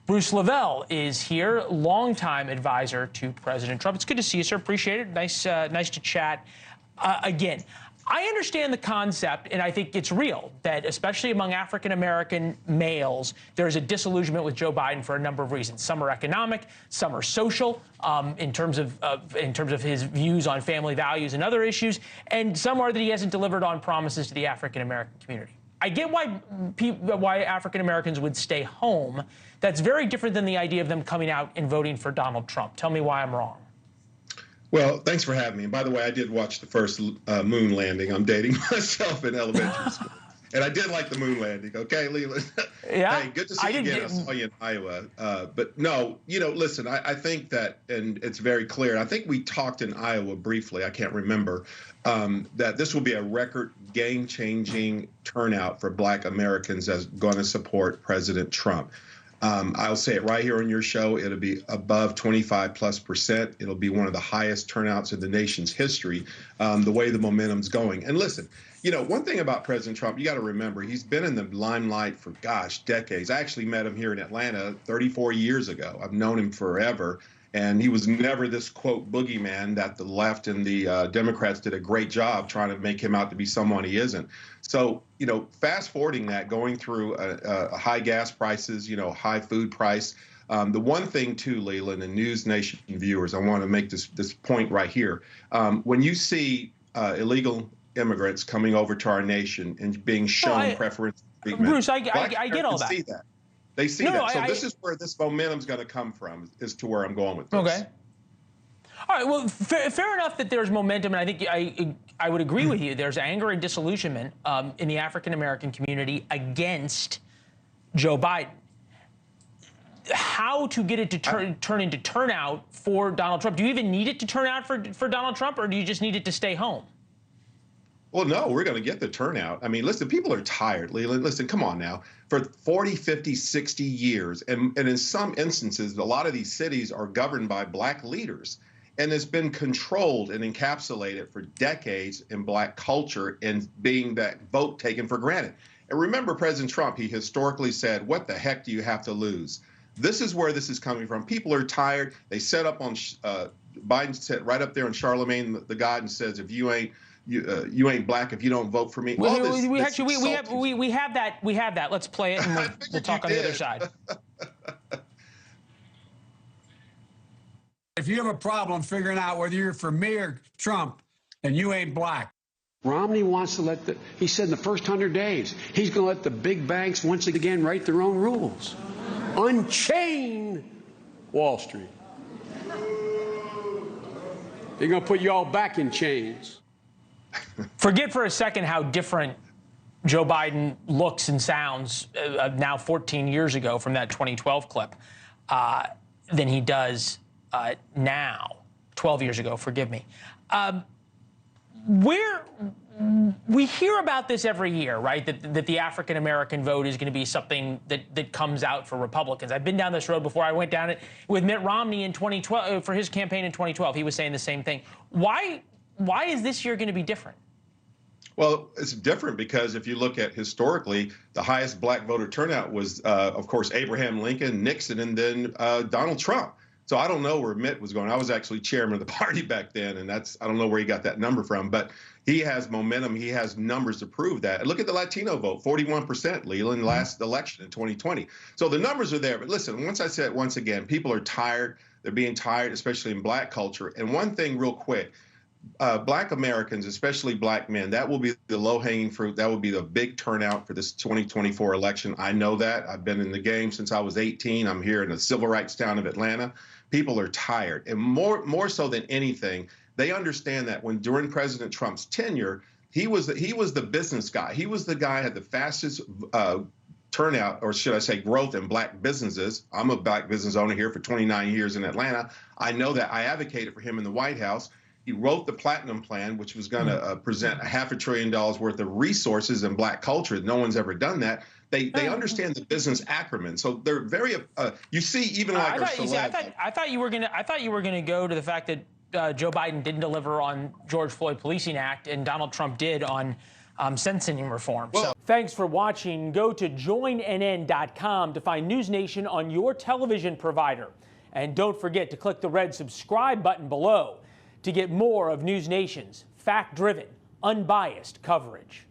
Bruce LeVell is here, longtime advisor to President Trump. It's good to see you, sir. Appreciate it. Nice to chat again. I understand the concept, and I think it's real, that especially among African-American males, there's a disillusionment with Joe Biden for a number of reasons. Some are economic, some are social, in terms of his views on family values and other issues, and some are that he hasn't delivered on promises to the African-American community. I get why African-Americans would stay home. That's very different than the idea of them coming out and voting for Donald Trump. Tell me why I'm wrong. Well, thanks for having me. And by the way, I did watch the first moon landing. I'm dating myself in elementary school. And I did like the moon landing. Okay, Leland? Yeah. Hey, good to see you again. I saw you in Iowa. But no, listen, I think that, and it's very clear, I think we talked in Iowa briefly, I can't remember, that this will be a record game-changing turnout for Black Americans that's going to support President Trump. I'll say it right here on your show. It'll be above 25+%. It'll be one of the highest turnouts in the nation's history, the way the momentum's going. And listen, one thing about President Trump, you got to remember, he's been in the limelight for, gosh, decades. I actually met him here in Atlanta 34 years ago. I've known him forever. And he was never this, quote, boogeyman that the left and the Democrats did a great job trying to make him out to be someone he isn't. So, fast forwarding that, going through high gas prices, high food price. The one thing, too, Leland, and NewsNation viewers, I want to make this point right here. When you see illegal immigrants coming over to our nation and being shown preferential treatment, Bruce, I get all that. See that. They see that. So this is where this momentum's going to come from, is to where I'm going with this. Okay. All right. Well, fair enough that there's momentum, and I think I would agree with you. There's anger and disillusionment in the African-American community against Joe Biden. How to get it to turn into turnout for Donald Trump? Do you even need it to turn out for Donald Trump, or do you just need it to stay home? Well, no, we're going to get the turnout. I mean, listen, people are tired, Leland. Listen, come on now. For 40, 50, 60 years, and in some instances, a lot of these cities are governed by Black leaders. And it's been controlled and encapsulated for decades in Black culture and being that vote taken for granted. And remember, President Trump, he historically said, what the heck do you have to lose? This is where this is coming from. People are tired. They set up on, Biden said right up there on Charlemagne the God and says, if you ain't, you ain't Black if you don't vote for me. We have that. Let's play it and we'll talk on the other side. If you have a problem figuring out whether you're for me or Trump, and you ain't Black. Romney wants to he said in the first 100 days, he's going to let the big banks once again write their own rules. Unchain Wall Street. They're going to put you all back in chains. Forget for a second how different Joe Biden looks and sounds now 14 years ago from that 2012 clip than he does now, 12 years ago, forgive me. We hear about this every year, right? That the African-American vote is going to be something that comes out for Republicans. I've been down this road before. I went down it with Mitt Romney in 2012 for his campaign in 2012. He was saying the same thing. Why is this year going to be different? Well, it's different because if you look at historically, the highest Black voter turnout was, of course, Abraham Lincoln, Nixon, and then Donald Trump. So I don't know where Mitt was going. I was actually chairman of the party back then, and I don't know where he got that number from. But he has momentum. He has numbers to prove that. And look at the Latino vote, 41%, Leland, last election in 2020. So the numbers are there. But listen, once again, people are tired. They're being tired, especially in Black culture. And one thing real quick, Black Americans, especially Black men, that will be the low-hanging fruit. That will be the big turnout for this 2024 election. I know that. I've been in the game since I was 18. I'm here in the civil rights town of Atlanta. People are tired. And more so than anything, they understand that during President Trump's tenure, he was the business guy. He was the guy who had the fastest turnout, or should I say growth, in Black businesses. I'm a Black business owner here for 29 years in Atlanta. I know that. I advocated for him in the White House. He wrote the Platinum Plan, which was going to present $500 billion worth of resources in Black culture. No one's ever done that. They understand the business acumen, so they're very. You see, even like I thought you were gonna go to the fact that Joe Biden didn't deliver on George Floyd Policing Act and Donald Trump did on sentencing reform. Well, So thanks for watching. Go to joinnn.com to find NewsNation on your television provider. And don't forget to click the red subscribe button below to get more of NewsNation's fact-driven, unbiased coverage.